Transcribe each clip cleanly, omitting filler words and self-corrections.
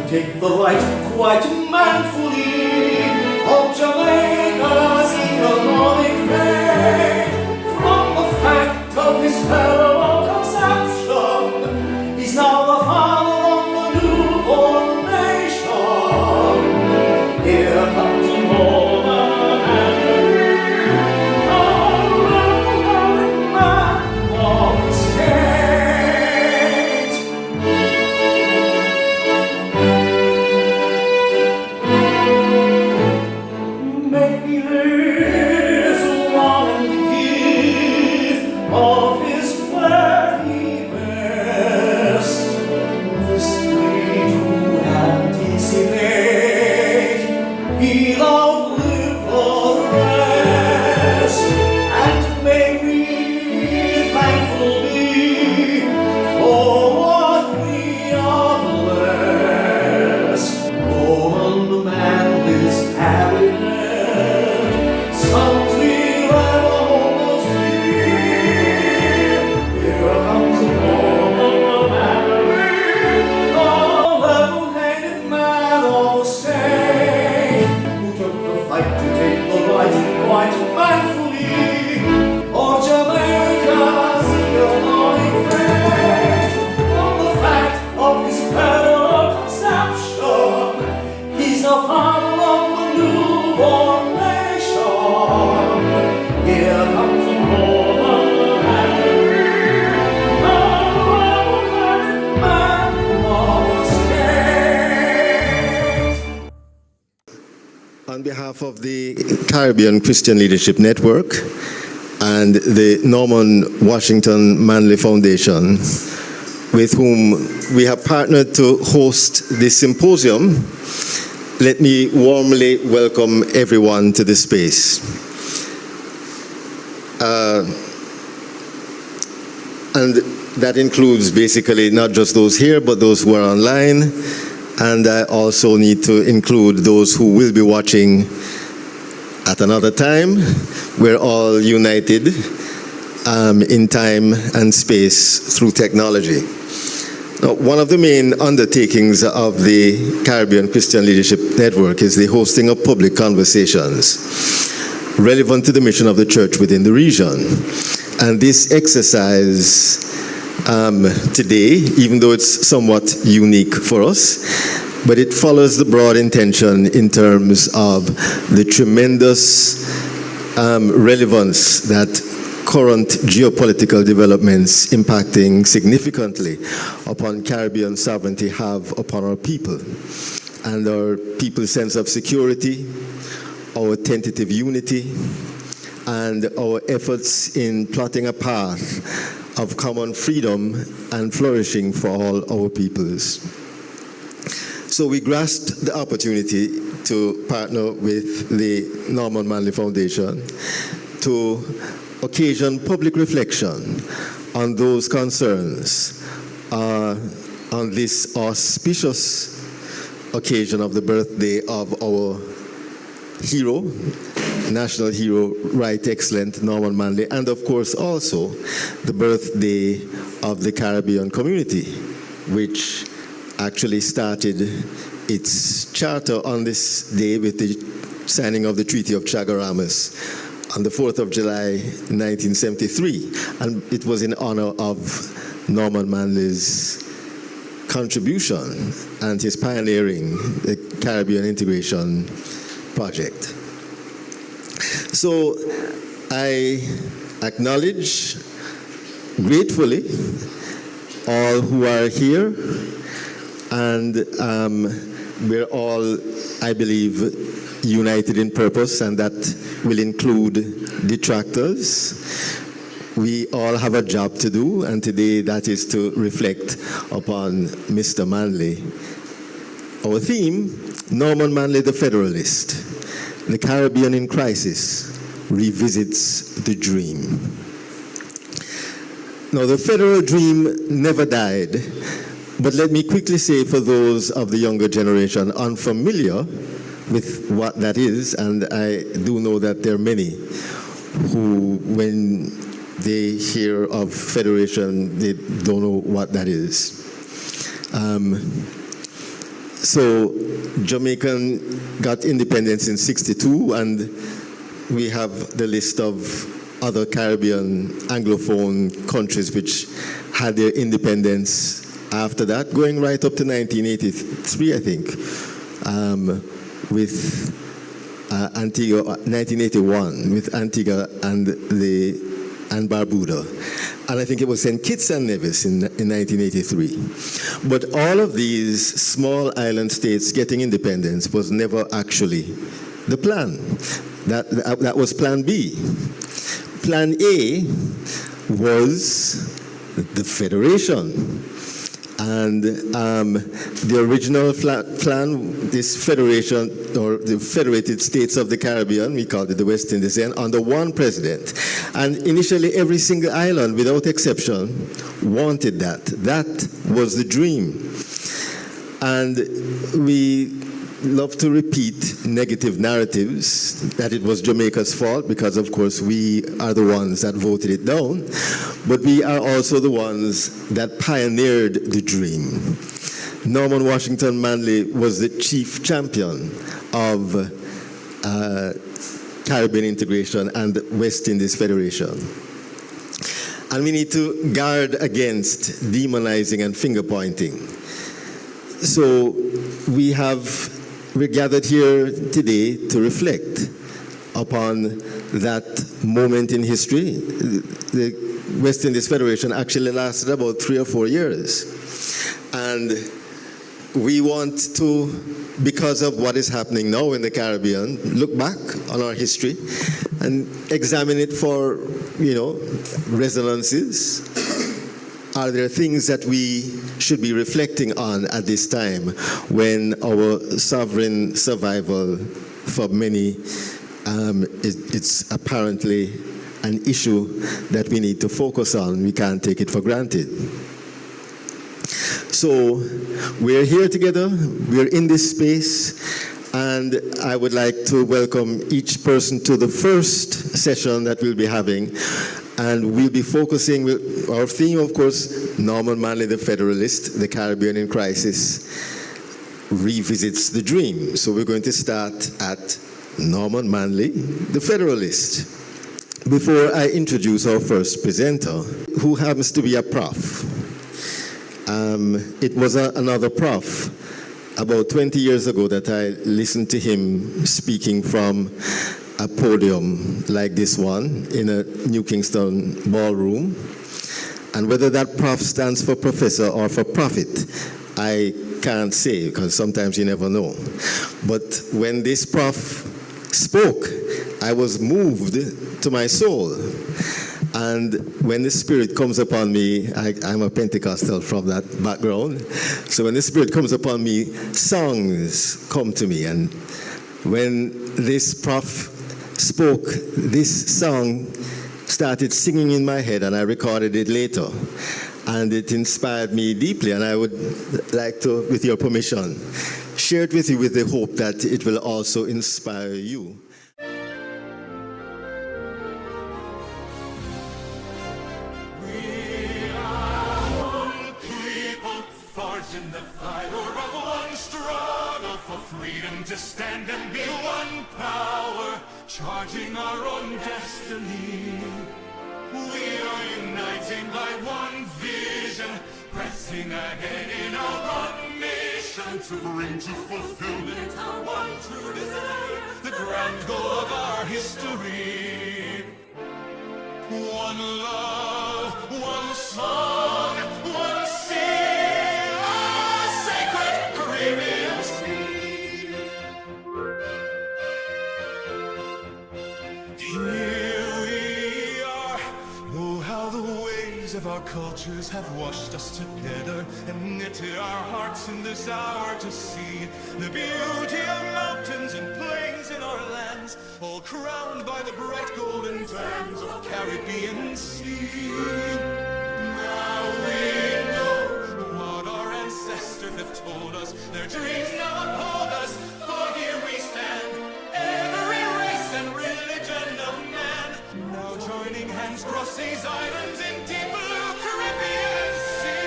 Take the right quite manfully of Jamaica's economic fate. From the fact of his federal conception, he's now the father of the newborn nation. Here comes a Norman and a man of the state. On behalf of the Caribbean Christian Leadership Network and the Norman Washington Manley Foundation, with whom we have partnered to host this symposium, let me warmly welcome everyone to this space. And that includes basically not just those here, but those who are online. And I also need to include those who will be watching at another time. We're all united in time and space through technology. Now, one of the main undertakings of the Caribbean Christian Leadership Network is the hosting of public conversations relevant to the mission of the church within the region. And this exercise today, even though it's somewhat unique for us, but it follows the broad intention in terms of the tremendous relevance that current geopolitical developments impacting significantly upon Caribbean sovereignty have upon our people and our people's sense of security, our tentative unity, and our efforts in plotting a path of common freedom and flourishing for all our peoples. So we grasped the opportunity to partner with the Norman Manley Foundation to occasion public reflection on those concerns on this auspicious occasion of the birthday of our hero, national hero, Right Excellent Norman Manley, and of course also the birthday of the Caribbean community, which actually started its charter on this day with the signing of the Treaty of Chaguaramas on the 4th of July, 1973. And it was in honor of Norman Manley's contribution and his pioneering the Caribbean integration project. So I acknowledge gratefully all who are here, and we're all, I believe, united in purpose, and that will include detractors. we all have a job to do, and today that is to reflect upon Mr. Manley. Our theme, Norman Manley the Federalist, the Caribbean in Crisis, revisits the dream. Now, the federal dream never died, but let me quickly say for those of the younger generation unfamiliar with what that is, and I do know that there are many who, when they hear of federation, they don't know what that is. So Jamaican got independence in 62, and we have the list of other Caribbean Anglophone countries which had their independence after that, going right up to 1983, I think, with Antigua, 1981, with Antigua and Barbuda. And I think it was St. Kitts and Nevis in 1983. But all of these small island states getting independence was never actually the plan. That was Plan B. Plan A was the Federation. And the original plan, this federation, or the Federated States of the Caribbean, we called it the West Indies, under one president. And initially, every single island, without exception, wanted that. That was the dream. And we love to repeat negative narratives that it was Jamaica's fault because, of course, we are the ones that voted it down, but we are also the ones that pioneered the dream. Norman Washington Manley was the chief champion of Caribbean integration and West Indies Federation. And we need to guard against demonizing and finger-pointing. So we're gathered here today to reflect upon that moment in history. The West Indies Federation actually lasted about 3 or 4 years. And we want to, because of what is happening now in the Caribbean, look back on our history and examine it for, resonances. Are there things that we should be reflecting on at this time when our sovereign survival for many, it's apparently an issue that we need to focus on. We can't take it for granted. So we're here together, we're in this space, and I would like to welcome each person to the first session that we'll be having. And we'll be focusing with our theme, of course, Norman Manley the Federalist, the Caribbean in Crisis, revisits the dream. So we're going to start at Norman Manley the Federalist. Before I introduce our first presenter, who happens to be a prof. It was another prof about 20 years ago that I listened to him speaking from a podium like this one in a New Kingston ballroom. And whether that prof stands for professor or for profit, I can't say because sometimes you never know. But when this prof spoke, I was moved to my soul. And when the Spirit comes upon me, I'm a Pentecostal from that background. So when the Spirit comes upon me, songs come to me. And when this prof spoke, this song started singing in my head, and I recorded it later. And it inspired me deeply, and I would like to, with your permission, share it with you with the hope that it will also inspire you. In the fibre of one struggle for freedom to stand and be one power, charging our own destiny. We are uniting by one vision, pressing ahead in our one mission to bring to fulfillment our one true desire, the grand goal of our history. One love, one song, one sea. Here we are, oh our cultures have washed us together and knitted our hearts in this hour to see the beauty of mountains and plains in our lands, all crowned by the bright golden sands of Caribbean Sea. Now we know what our ancestors have told us. Their dreams now uphold us, for here we stand, every race and religion of man, now joining hands across these islands in deep blue Caribbean Sea.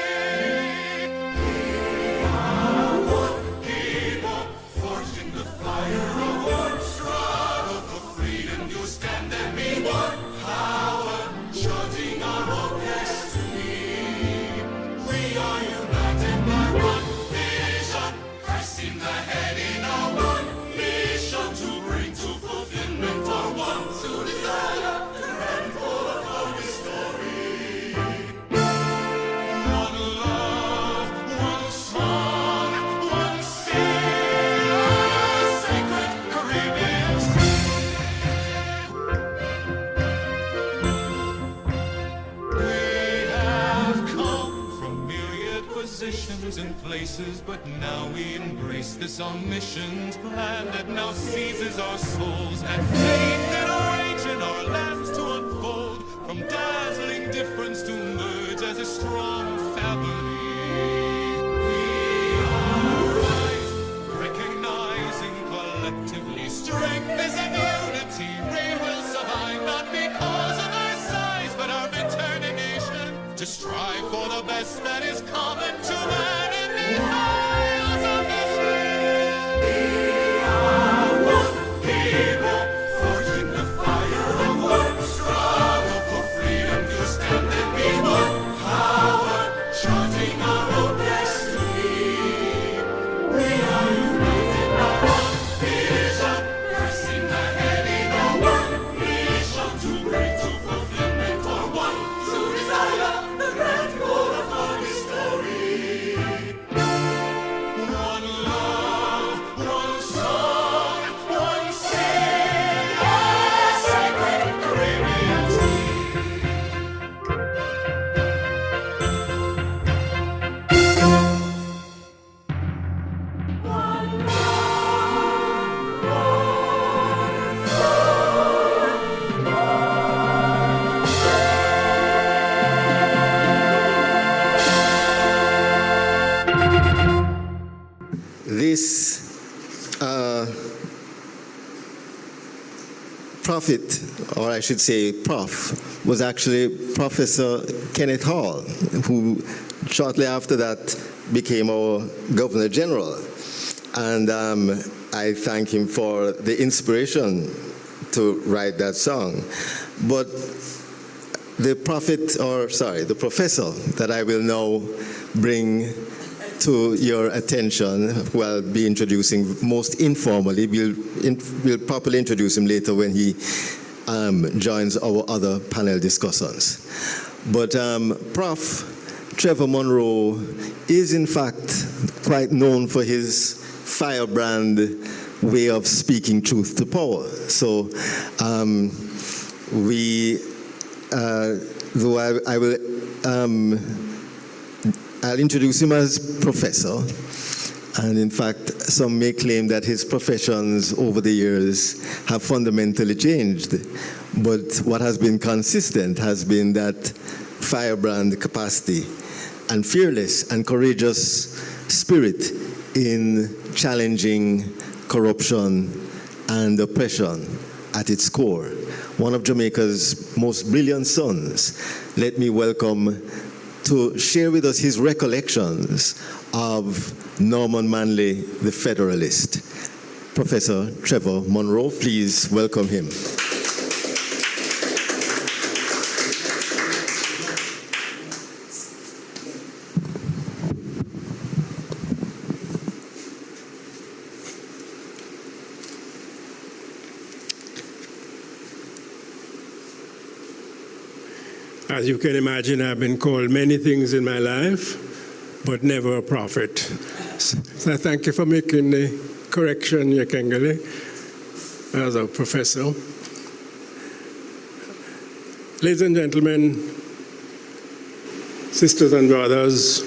We are one people, forged in the fire of one struggle for freedom. You stand and be one power, charting our own destiny. We are united by one vision, Christ in the head in our one mission, to bring to fulfillment our one to desire, the grand goal of our story. One love, one song, one sea, sacred Caribbean Sea. We have come from myriad positions and places, but now we embrace this our mission's plan that now seizes our souls, and faith in our age and our lands to unfold, from dazzling difference to merge as a strong family. We are right, recognizing collectively strength is in unity. We will survive not because of our size, but our determination to strive for the best that is common to man in these isles of the sea. We are one people, forged in the fire of one struggle for freedom. You stand and be one power, charting our own destiny. We are united by one vision, Christ in the head in our one mission, to bring to fulfillment our one to desire, the grand goal of our story. One love, one song, one sea, sacred Caribbean Sea. This prophet, or I should say prof, was actually Professor Kenneth Hall, who shortly after that became our Governor General. And I thank him for the inspiration to write that song. But the professor that I will now bring to your attention, who I'll be introducing most informally. We'll properly introduce him later when he joins our other panel discussions. But Prof. Trevor Munroe is in fact quite known for his firebrand way of speaking truth to power. So I'll introduce him as professor, and in fact, some may claim that his professions over the years have fundamentally changed. But what has been consistent has been that firebrand capacity and fearless and courageous spirit in challenging corruption and oppression at its core. One of Jamaica's most brilliant sons. Let me welcome to share with us his recollections of Norman Manley, the Federalist. Professor Trevor Munroe, please welcome him. As you can imagine, I've been called many things in my life, but never a prophet. So I thank you for making the correction, Yakengele, as a professor. Ladies and gentlemen, sisters and brothers,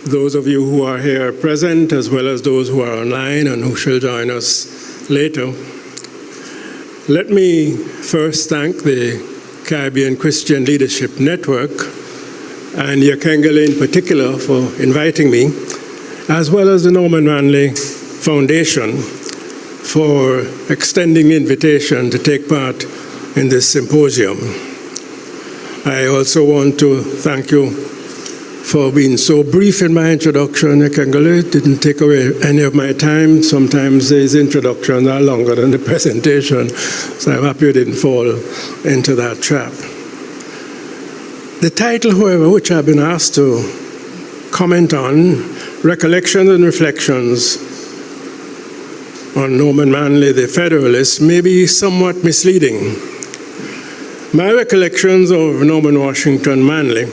those of you who are here present, as well as those who are online and who shall join us later. Let me first thank the Caribbean Christian Leadership Network and Yakengele in particular for inviting me, as well as the Norman Manley Foundation for extending the invitation to take part in this symposium. I also want to thank you for being so brief in my introduction. Yakengele didn't take away any of my time. Sometimes these introductions are longer than the presentation, so I'm happy you didn't fall into that trap. The title, however, which I've been asked to comment on, Recollections and Reflections on Norman Manley, the Federalist, may be somewhat misleading. My recollections of Norman Washington Manley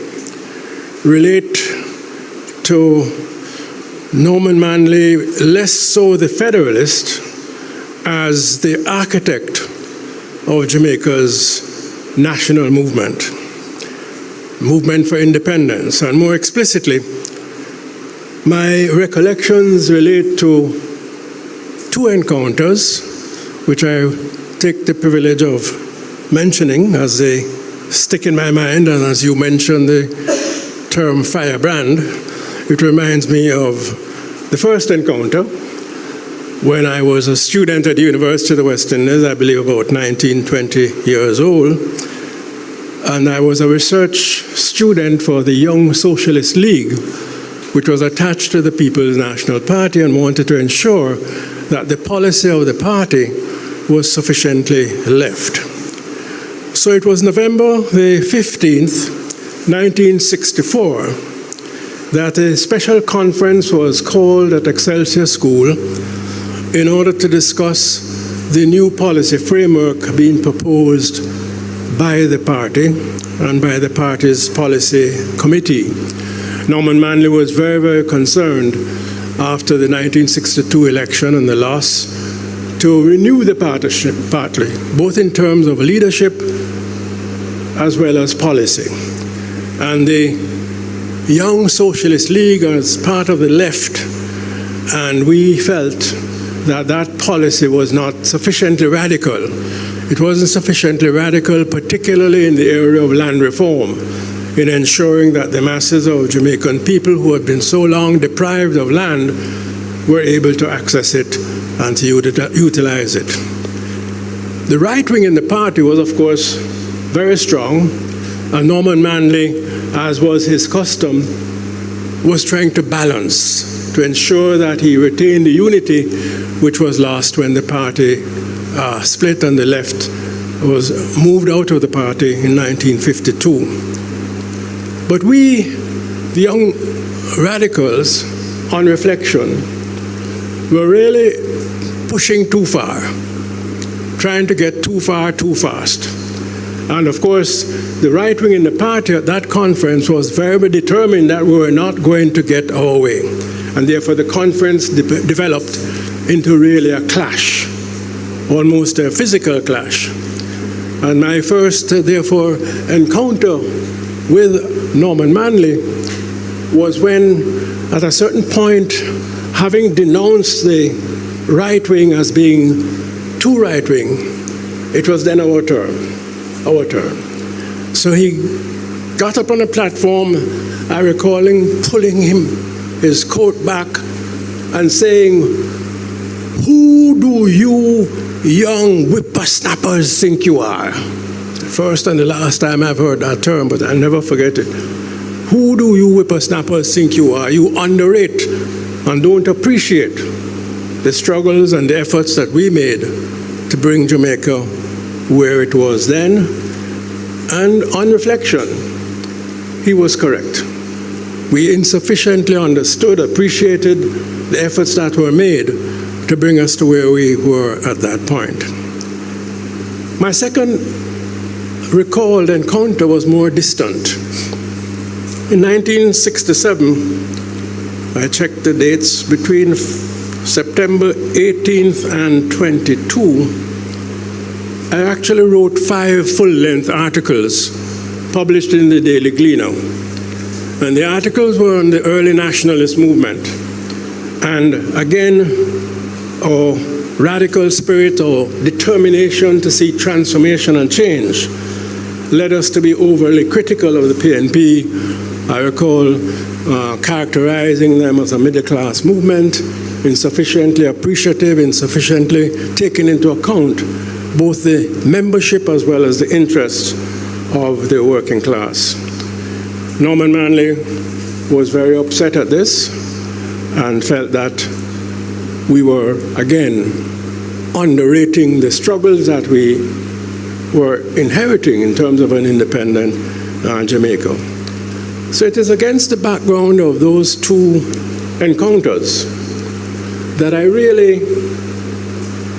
relate to Norman Manley, less so the Federalist, as the architect of Jamaica's national movement for independence. And more explicitly, my recollections relate to two encounters, which I take the privilege of mentioning as they stick in my mind. And as you mentioned the term firebrand, it reminds me of the first encounter when I was a student at the University of the West Indies, I believe about 19, 20 years old. And I was a research student for the Young Socialist League, which was attached to the People's National Party and wanted to ensure that the policy of the party was sufficiently left. So it was November the 15th, 1964, that a special conference was called at Excelsior School in order to discuss the new policy framework being proposed by the party and by the party's policy committee. Norman Manley was very, very concerned after the 1962 election and the loss to renew the partnership partly, both in terms of leadership as well as policy. And the Young Socialist League was part of the left, and we felt that that policy was not sufficiently radical. It wasn't sufficiently radical, particularly in the area of land reform, in ensuring that the masses of Jamaican people who had been so long deprived of land were able to access it and to utilize it. The right wing in the party was, of course, very strong, and Norman Manley, as was his custom, was trying to balance, to ensure that he retained the unity which was lost when the party split and the left was moved out of the party in 1952. But we, the young radicals, on reflection, were really pushing too far, trying to get too far too fast. And of course, the right wing in the party at that conference was very determined that we were not going to get our way. And therefore the conference developed into really a clash, almost a physical clash. And my first, therefore, encounter with Norman Manley was when, at a certain point, having denounced the right wing as being too right wing, it was then our turn. So he got up on a platform, I recall him pulling his coat back and saying, "Who do you young whippersnappers think you are?" First and the last time I've heard that term, but I'll never forget it. Who do you whippersnappers think you are? You underrate and don't appreciate the struggles and the efforts that we made to bring Jamaica where it was then. And on reflection, he was correct. We insufficiently understood, appreciated the efforts that were made to bring us to where we were at that point. My second recalled encounter was more distant. In 1967, I checked the dates, between September 18th and 22, I actually wrote 5 full-length articles published in the Daily Gleaner. And the articles were on the early nationalist movement. And again, our radical spirit or determination to see transformation and change led us to be overly critical of the PNP. I recall characterizing them as a middle-class movement, insufficiently appreciative, insufficiently taking into account both the membership as well as the interests of the working class. Norman Manley was very upset at this and felt that we were, again, underrating the struggles that we were inheriting in terms of an independent Jamaica. So it is against the background of those two encounters that I really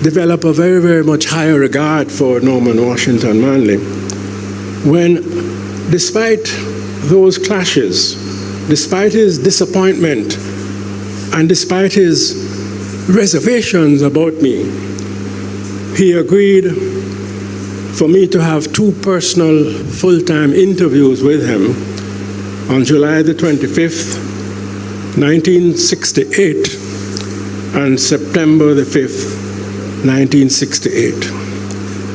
develop a very, very much higher regard for Norman Washington Manley, when, despite those clashes, despite his disappointment, and despite his reservations about me, he agreed for me to have two personal full-time interviews with him on July the 25th, 1968, and September the 5th, 1968.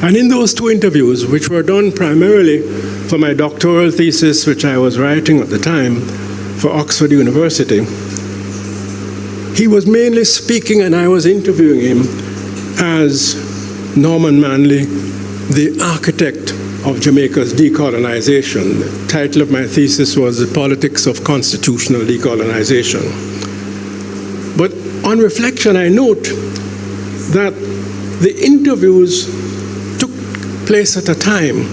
And in those two interviews, which were done primarily for my doctoral thesis, which I was writing at the time for Oxford University, he was mainly speaking and I was interviewing him as Norman Manley, the architect of Jamaica's decolonization. The title of my thesis was The Politics of Constitutional Decolonization. But on reflection, I note that the interviews took place at a time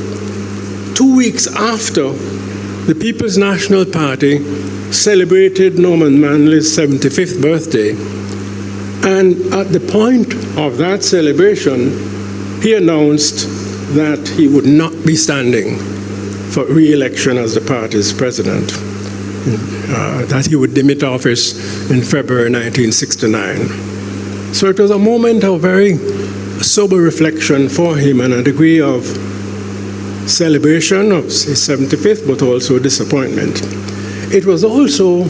2 weeks after the People's National Party celebrated Norman Manley's 75th birthday. And at the point of that celebration, he announced that he would not be standing for re-election as the party's president, that he would demit office in February 1969. So it was a moment of very sober reflection for him and a degree of celebration of his 75th, but also disappointment. It was also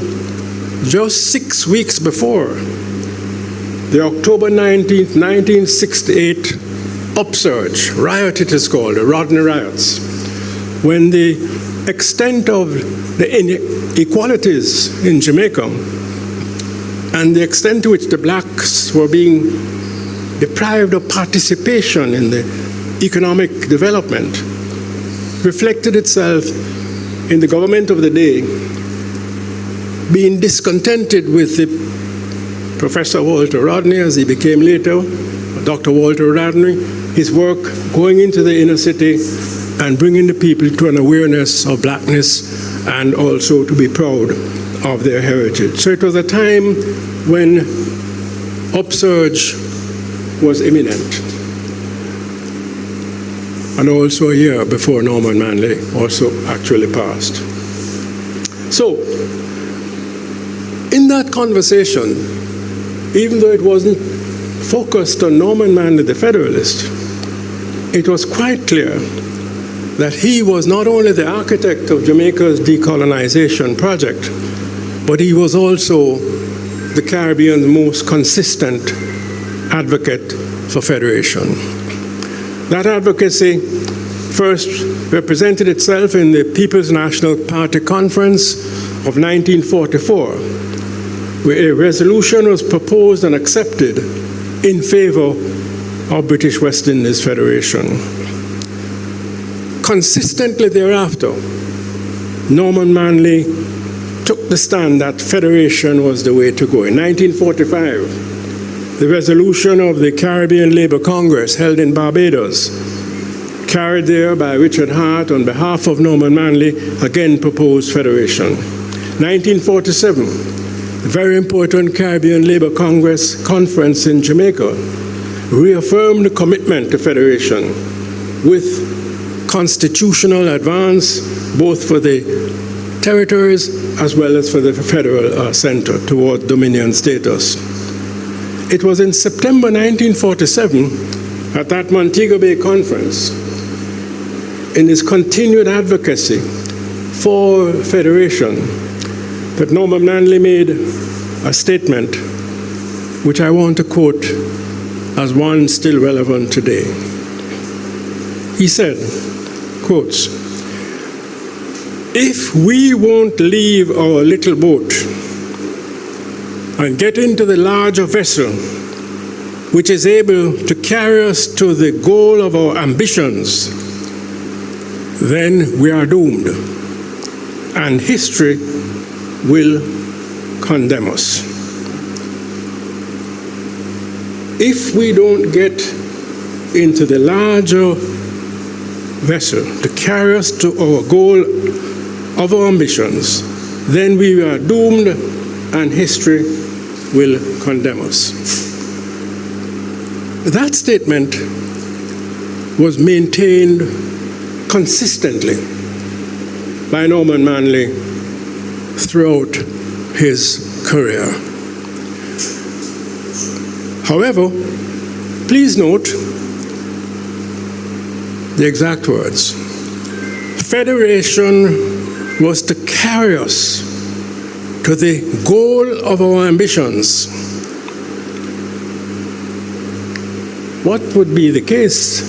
just 6 weeks before the October 19th, 1968 upsurge, riot it is called, the Rodney riots, when the extent of the inequalities in Jamaica and the extent to which the blacks were being deprived of participation in the economic development reflected itself in the government of the day being discontented with the Professor Walter Rodney, as he became later, Dr. Walter Rodney, his work going into the inner city and bringing the people to an awareness of blackness and also to be proud of their heritage. So it was a time when upsurge was imminent. And also a year before Norman Manley also actually passed. So, in that conversation, even though it wasn't focused on Norman Manley, the Federalist, it was quite clear that he was not only the architect of Jamaica's decolonization project, but he was also the Caribbean's most consistent advocate for federation. That advocacy first represented itself in the People's National Party Conference of 1944, where a resolution was proposed and accepted in favor of British West Indies Federation. Consistently thereafter, Norman Manley took the stand that federation was the way to go. In 1945, the resolution of the Caribbean Labour Congress held in Barbados, carried there by Richard Hart on behalf of Norman Manley, again proposed federation. 1947, the very important Caribbean Labour Congress conference in Jamaica reaffirmed the commitment to federation with constitutional advance both for the territories as well as for the federal center toward dominion status. It was in September 1947 at that Montego Bay conference, in his continued advocacy for federation, But Norman Manley made a statement which I want to quote as one still relevant today. He said, quotes, "If we won't leave our little boat and get into the larger vessel which is able to carry us to the goal of our ambitions, then we are doomed, and history will condemn us." If we don't get into the larger vessel to carry us to our goal of our ambitions, then we are doomed and history will condemn us. That statement was maintained consistently by Norman Manley throughout his career. However, please note the exact words. Federation was to carry us to the goal of our ambitions. What would be the case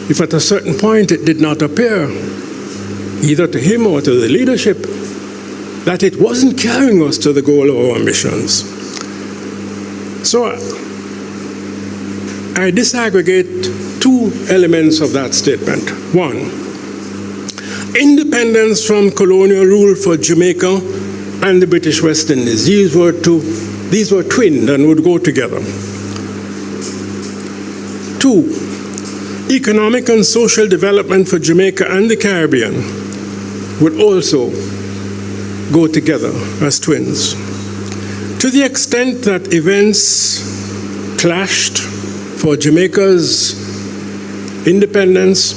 if at a certain point it did not appear, either to him or to the leadership, that it wasn't carrying us to the goal of our ambitions? So I disaggregate two elements of that statement. One, independence from colonial rule for Jamaica and the British West Indies. These were twinned and would go together. Two, economic and social development for Jamaica and the Caribbean would also go together as twins. To the extent that events clashed for Jamaica's independence,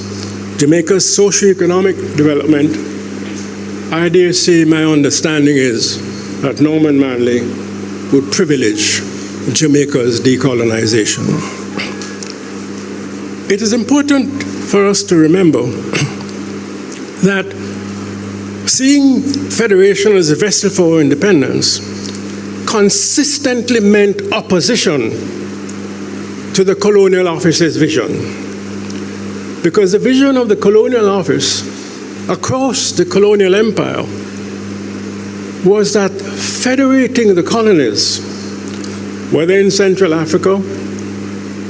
Jamaica's socio-economic development, I dare say my understanding is that Norman Manley would privilege Jamaica's decolonization. It is important for us to remember that seeing federation as a vessel for independence consistently meant opposition to the colonial office's vision. Because the vision of the colonial office across the colonial empire was that federating the colonies, whether in Central Africa,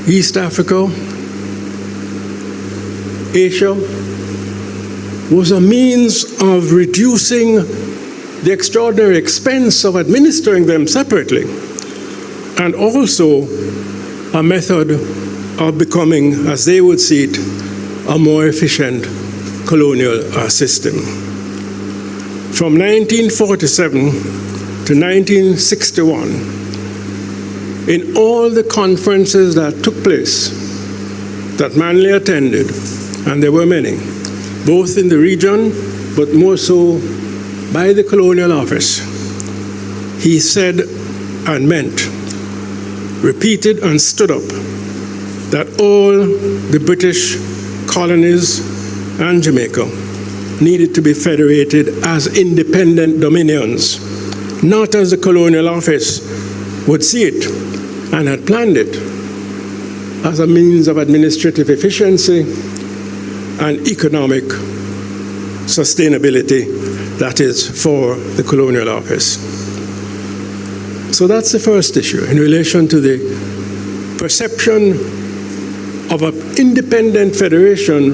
East Africa, Asia, was a means of reducing the extraordinary expense of administering them separately, and also a method of becoming, as they would see it, a more efficient colonial system. From 1947 to 1961, in all the conferences that took place that Manley attended, and there were many, both in the region, but more so by the colonial office, he said and meant, repeated and stood up, that all the British colonies and Jamaica needed to be federated as independent dominions, not as the colonial office would see it and had planned it, as a means of administrative efficiency and economic sustainability, that is, for the colonial office. So that's the first issue in relation to the perception of an independent federation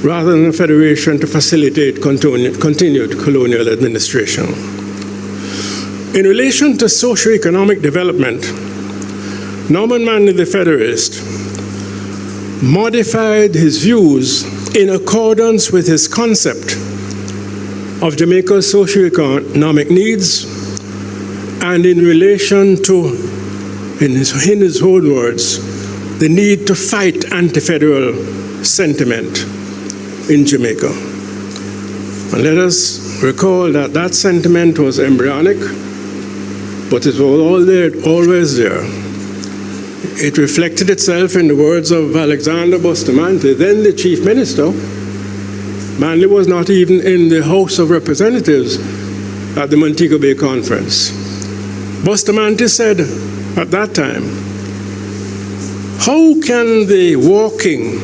rather than a federation to facilitate continued colonial administration. In relation to socio-economic development, Norman Manley, the Federalist, modified his views in accordance with his concept of Jamaica's socio-economic needs and in relation to, in his own words, the need to fight anti-federal sentiment in Jamaica. And let us recall that that sentiment was embryonic, but it was always there. It reflected itself in the words of Alexander Bustamante, then the chief minister. Manley was not even in the House of Representatives at the Montego Bay Conference. Bustamante said at that time, how can the walking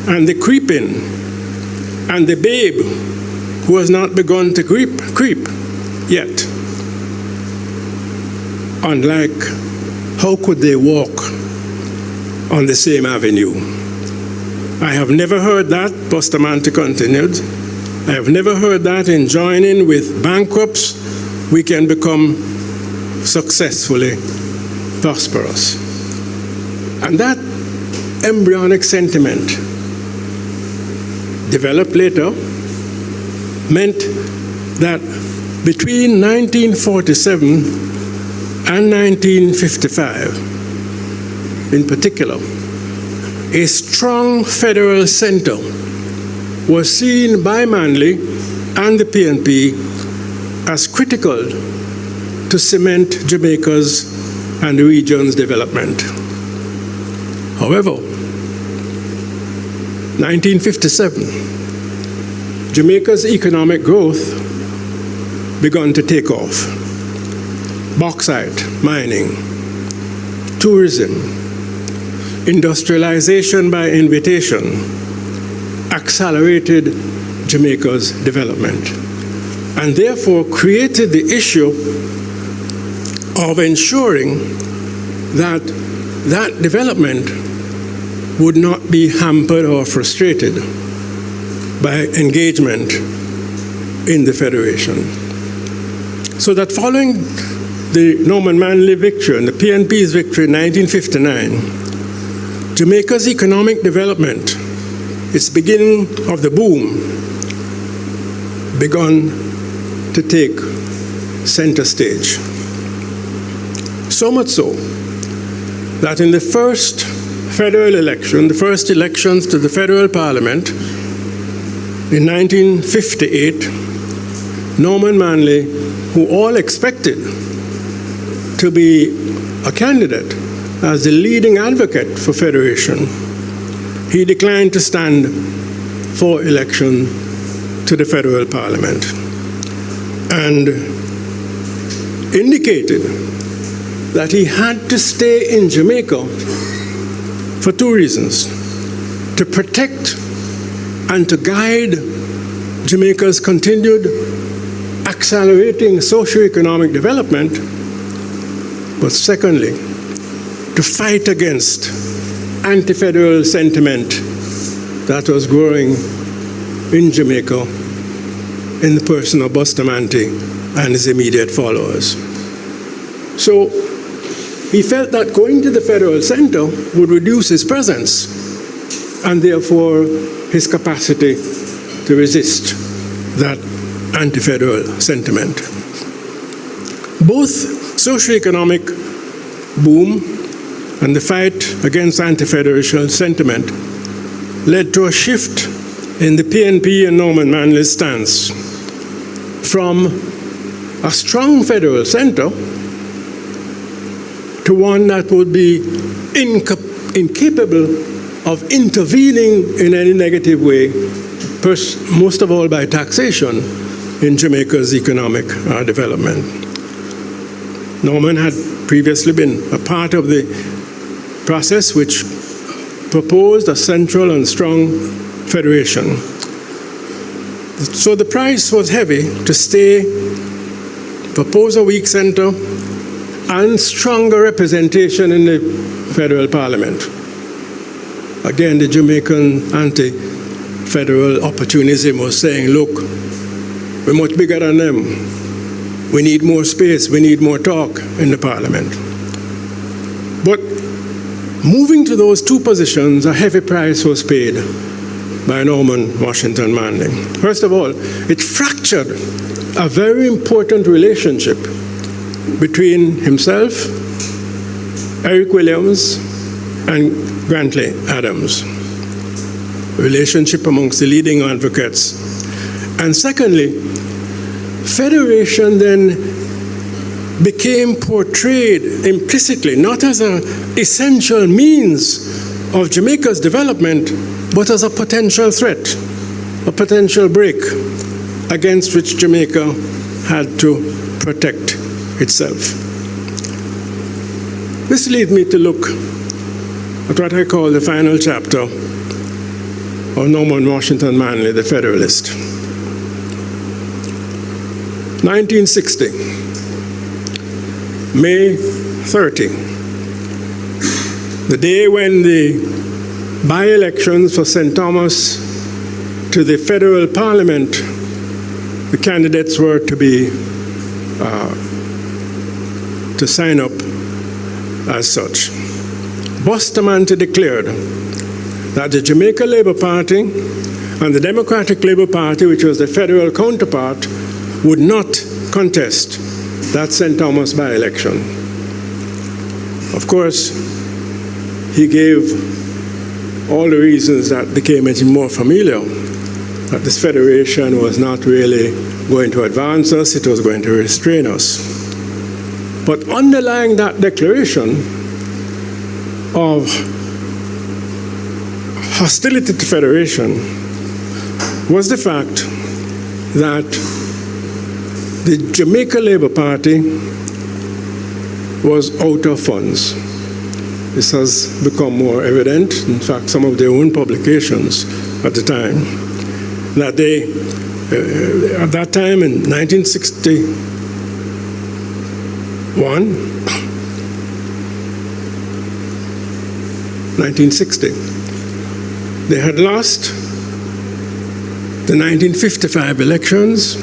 and the creeping and the babe who has not begun to creep yet, unlike how could they walk on the same avenue? I have never heard that, Bustamante continued. I have never heard that in joining with bankrupts, we can become successfully prosperous. And that embryonic sentiment developed later meant that between 1947 and 1955, in particular, a strong federal center was seen by Manley and the PNP as critical to cement Jamaica's and the region's development. However, 1957, Jamaica's economic growth began to take off. Bauxite mining, tourism, industrialization by invitation accelerated Jamaica's development and therefore created the issue of ensuring that that development would not be hampered or frustrated by engagement in the Federation. So that following the Norman Manley victory and the PNP's victory in 1959, Jamaica's economic development, its beginning of the boom, began to take center stage. So much so that in the first federal election, the first elections to the federal parliament in 1958, Norman Manley, who all expected to be a candidate as the leading advocate for federation, he declined to stand for election to the federal parliament and indicated that he had to stay in Jamaica for two reasons: to protect and to guide Jamaica's continued accelerating socioeconomic development, but secondly, to fight against anti-federal sentiment that was growing in Jamaica in the person of Bustamante and his immediate followers. So he felt that going to the federal center would reduce his presence and therefore his capacity to resist that anti-federal sentiment. Both socioeconomic boom and the fight against anti-federation sentiment led to a shift in the PNP and Norman Manley's stance from a strong federal center to one that would be incapable of intervening in any negative way, most of all by taxation, in Jamaica's economic development. Norman had previously been a part of the process which proposed a central and strong federation. So the price was heavy to stay, propose a weak center, and stronger representation in the federal parliament. Again, the Jamaican anti-federal opportunism was saying, look, we're much bigger than them. We need more space, we need more talk in the parliament. But moving to those two positions, a heavy price was paid by Norman Washington Manley. First of all, it fractured a very important relationship between himself, Eric Williams, and Grantley Adams. Relationship amongst the leading advocates. And secondly, federation then became portrayed implicitly, not as an essential means of Jamaica's development, but as a potential threat, a potential break against which Jamaica had to protect itself. This leads me to look at what I call the final chapter of Norman Washington Manley, the Federalist. 1960, May 30, the day when the by-elections for St. Thomas to the federal parliament, the candidates were to sign up as such. Bustamante declared that the Jamaica Labour Party and the Democratic Labour Party, which was the federal counterpart, would not contest that St. Thomas by-election. Of course, he gave all the reasons that became even more familiar, that this federation was not really going to advance us, it was going to restrain us. But underlying that declaration of hostility to federation was the fact that the Jamaica Labour Party was out of funds. This has become more evident, in fact, some of their own publications at the time, that they, at that time in 1960, they had lost the 1955 elections,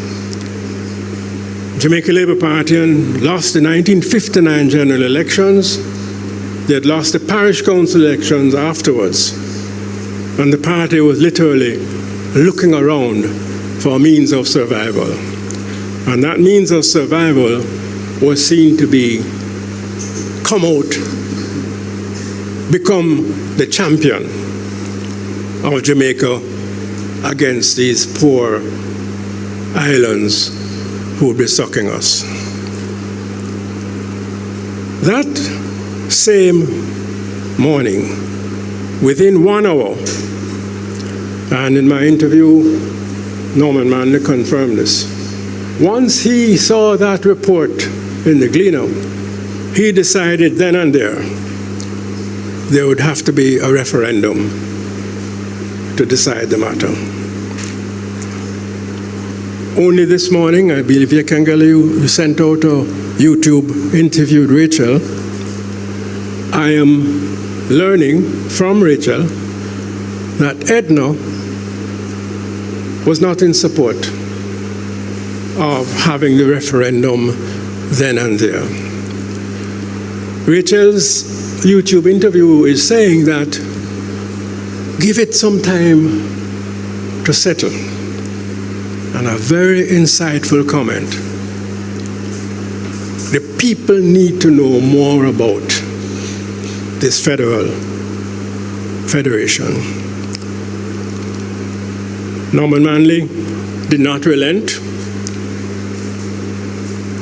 Jamaica Labour Party, and lost the 1959 general elections. They had lost the parish council elections afterwards, and the party was literally looking around for a means of survival. And that means of survival was seen to be become the champion of Jamaica against these poor islands who would be sucking us. That same morning, within 1 hour, and in my interview, Norman Manley confirmed this, once he saw that report in the Gleaner, he decided then and there would have to be a referendum to decide the matter. Only this morning, I believe you sent out a YouTube interview with Rachel. I am learning from Rachel that Edna was not in support of having the referendum then and there. Rachel's YouTube interview is saying that give it some time to settle. And a very insightful comment. The people need to know more about this federation. Norman Manley did not relent.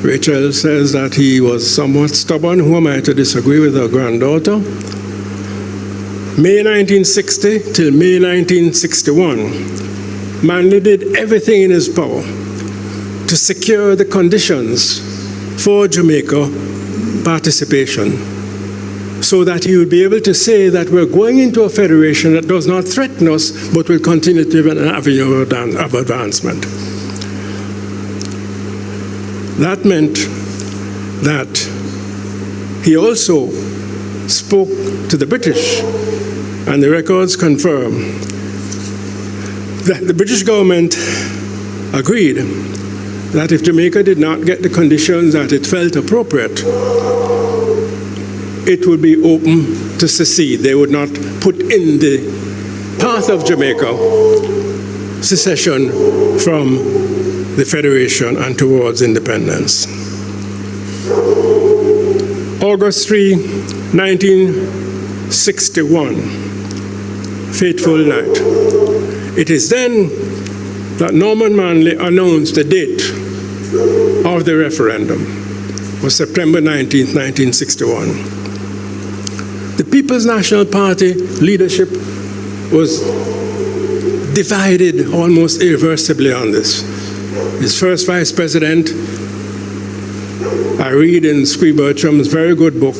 Rachel says that he was somewhat stubborn. Who am I to disagree with her granddaughter? May 1960 till May 1961, Manley did everything in his power to secure the conditions for Jamaica participation so that he would be able to say that we're going into a federation that does not threaten us but will continue to be an avenue of advancement. That meant that he also spoke to the British, and the records confirm that the British government agreed that if Jamaica did not get the conditions that it felt appropriate, it would be open to secede. They would not put in the path of Jamaica secession from the Federation and towards independence. August 3, 1961, fateful night. It is then that Norman Manley announced the date of the referendum. It was September 19, 1961. The People's National Party leadership was divided almost irreversibly on this. His first vice president I read in Squee Bertram's very good book,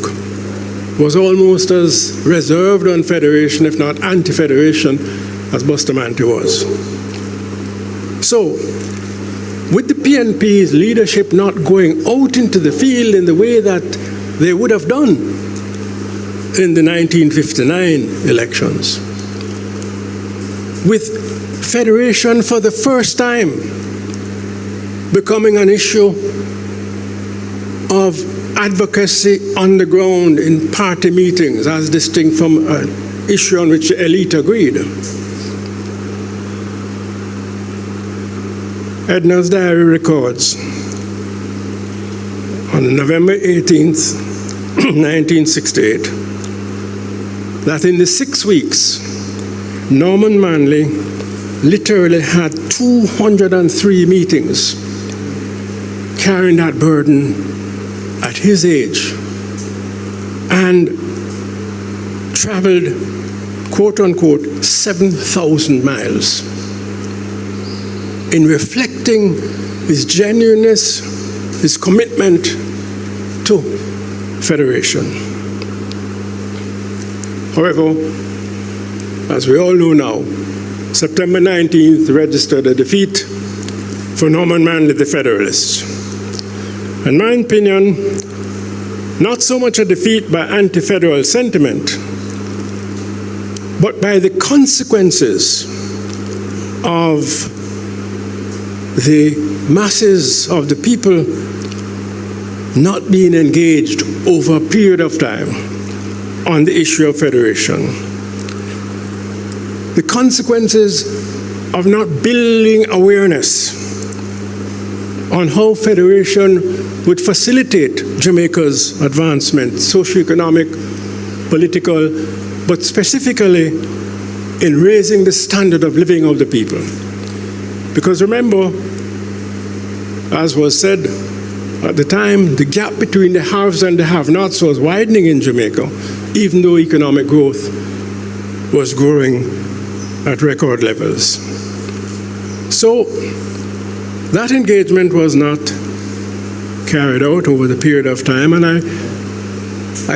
was almost as reserved on federation, if not anti-federation, as Bustamante was. So, with the PNP's leadership not going out into the field in the way that they would have done in the 1959 elections, with federation for the first time becoming an issue of advocacy on the ground in party meetings, as distinct from an issue on which the elite agreed. Edna's diary records on November 18th, 1968, that in the 6 weeks, Norman Manley literally had 203 meetings, carrying that burden at his age, and traveled, quote unquote, 7,000 miles in reflecting his genuineness, his commitment to federation. However, as we all know now, September 19th registered a defeat for Norman Manley, the Federalist. In my opinion, not so much a defeat by anti-federal sentiment, but by the consequences of the masses of the people not being engaged over a period of time on the issue of federation. The consequences of not building awareness on how federation would facilitate Jamaica's advancement, socioeconomic, political, but specifically in raising the standard of living of the people. Because remember, as was said at the time, the gap between the haves and the have-nots was widening in Jamaica, even though economic growth was growing at record levels. So that engagement was not carried out over the period of time, and I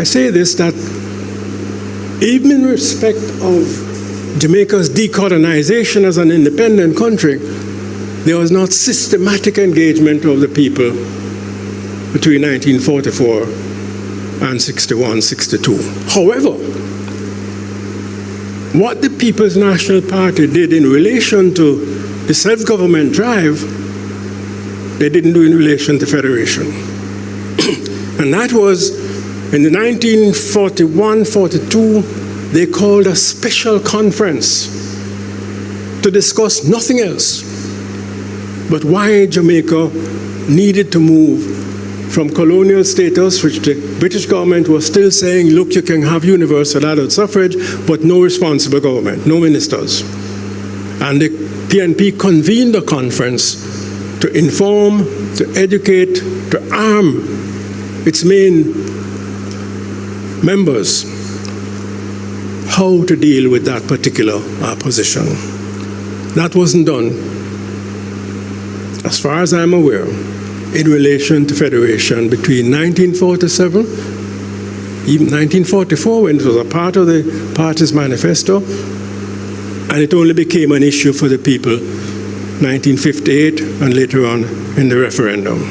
say this, that even in respect of Jamaica's decolonization as an independent country, there was not systematic engagement of the people between 1944 and 61, 62. However, what the People's National Party did in relation to the self-government drive, they didn't do in relation to federation. And that was in the 1941-42, they called a special conference to discuss nothing else but why Jamaica needed to move from colonial status, which the British government was still saying, look, you can have universal adult suffrage, but no responsible government, no ministers. And the PNP convened a conference to inform, to educate, to arm its main members how to deal with that particular position. That wasn't done, as far as I'm aware, in relation to federation between 1947, even 1944, when it was a part of the party's manifesto, and it only became an issue for the people 1958 and later on in the referendum.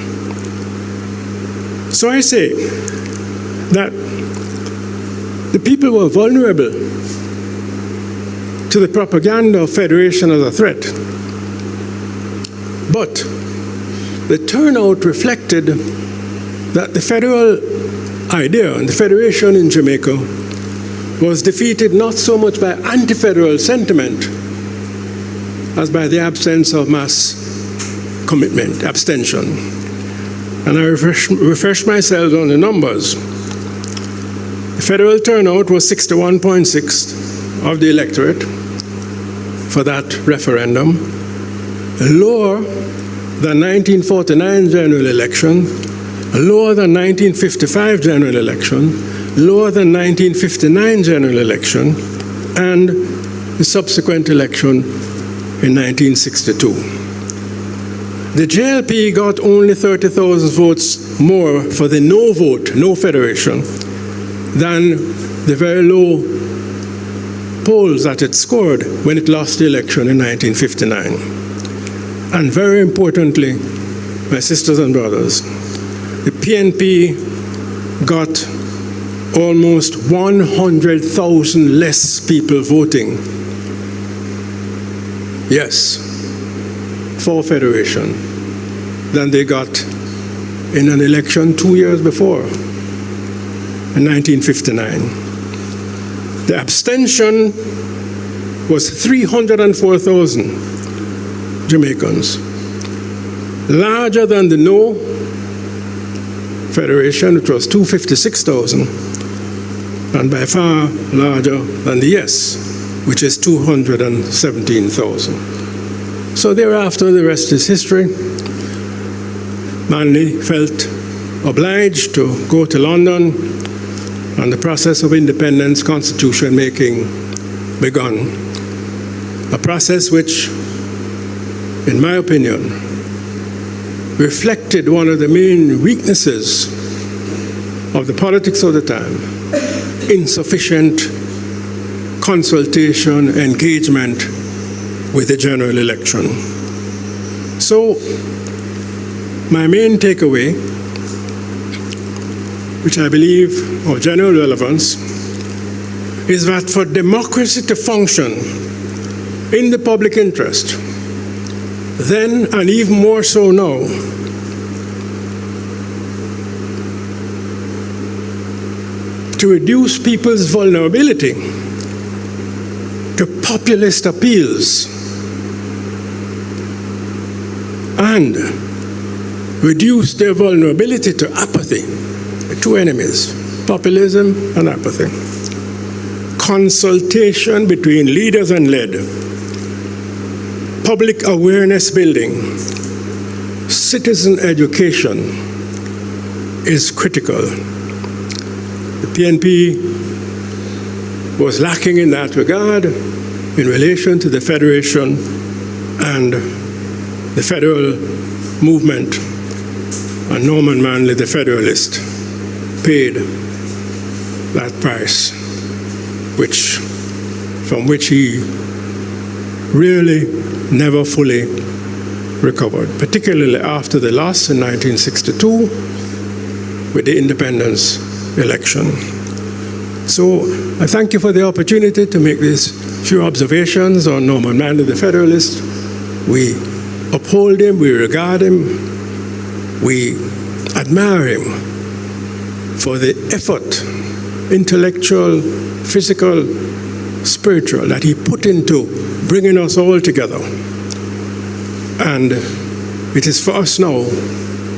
So I say that the people were vulnerable to the propaganda of federation as a threat. But the turnout reflected that the federal idea and the federation in Jamaica was defeated not so much by anti-federal sentiment as by the absence of mass commitment, abstention. And I refresh myself on the numbers. The federal turnout was 61.6% of the electorate for that referendum, lower than 1949 general election, lower than 1955 general election, lower than 1959 general election, and the subsequent election in 1962. The JLP got only 30,000 votes more for the no vote, no federation, than the very low polls that it scored when it lost the election in 1959. And very importantly, my sisters and brothers, the PNP got almost 100,000 less people voting yes for federation than they got in an election 2 years before, in 1959. The abstention was 304,000 Jamaicans, larger than the no federation, which was 256,000, and by far larger than the yes, which is 217,000. So thereafter, the rest is history. Manley felt obliged to go to London, and the process of independence constitution making begun. A process which, in my opinion, reflected one of the main weaknesses of the politics of the time: insufficient consultation, engagement with the general election. So, my main takeaway, which I believe of general relevance, is that for democracy to function in the public interest, then and even more so now, to reduce people's vulnerability to populist appeals and reduce their vulnerability to apathy, the two enemies, populism and apathy. Consultation between leaders and led, public awareness building, citizen education is critical. The PNP was lacking in that regard in relation to the federation and the federal movement. And Norman Manley, the Federalist, paid that price, from which he really never fully recovered, particularly after the loss in 1962 with the independence election. So I thank you for the opportunity to make these few observations on Norman Manley, the Federalist. We uphold him, we regard him, we admire him for the effort, intellectual, physical, spiritual, that he put into bringing us all together. And it is for us now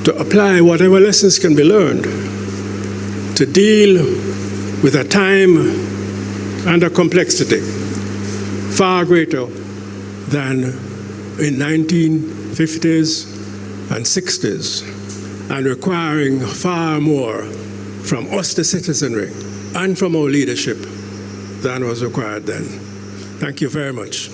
to apply whatever lessons can be learned to deal with a time and a complexity far greater than in 1950s and 60s, and requiring far more from us, the citizenry, and from our leadership than was required then. Thank you very much.